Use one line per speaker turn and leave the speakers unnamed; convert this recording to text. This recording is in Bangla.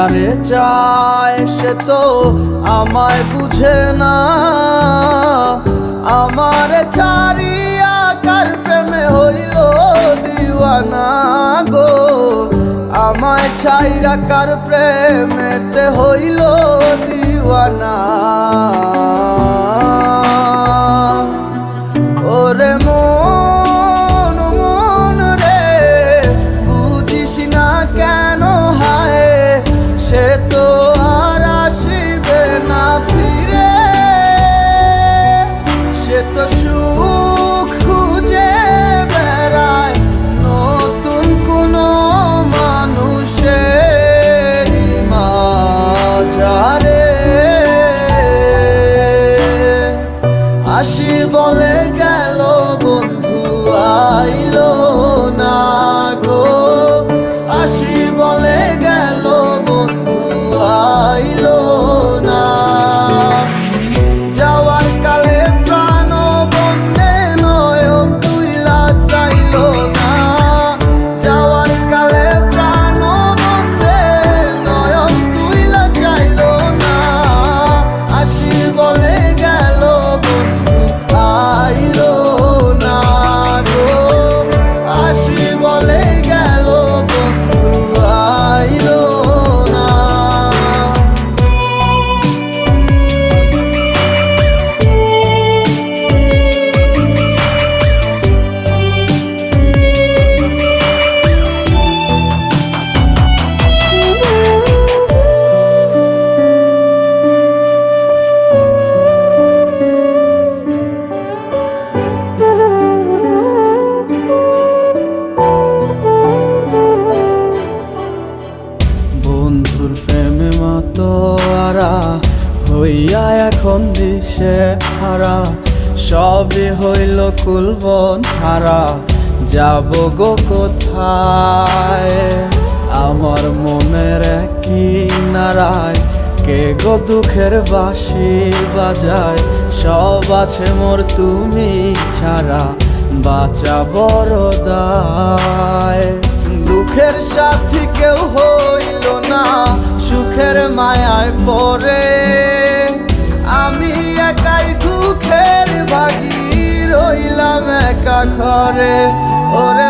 যারে চায় সে তো আমায় বুঝে না, আমার ছাড়িয়া কার প্রেমে হইল দিওয়ানা গো, আমায় ছাইরা কার প্রেমেতে হইল দিওয়ানা। ওরে মন মন রে বুঝিস না কেন হায়, সে তো আর আসিবে না ফিরে, সে তো সুখ খুঁজে বেড়ায় নতুন কোনো মানুষের মাঝারে। আসি বলে গেল বন্ধু আইলো না গো, আসি বলে গেল বন্ধু আইলো না। যাওয়ার কালে প্রাণ বন্ধে নয়ন তুইলা চাইলো না, যাওয়ার কালে প্রাণ বন্ধে নয়ন তুইলা চাইলো না। আসি বলে গেল বন্ধু আইলো না গো, আসি বলে গেল বন্ধু আইলো না। বন্ধুর প্রেমে মাতোয়ারা হইয়া এখন দিশে হারা, সবই হইল কুলবন হারা, যাব গো কোথায়। আমার মনের কিনারায় কে গো দুঃখের বাঁশি বাজায়, সব আছে মোর তুমি ছাড়া বাঁচা বড় দায়। দুঃখের সাথী কেউ হইল না, সুখের মায়ায় পড়ে আমি একাই দুঃখের ভাগী রইলাম একা ঘরে। ওরে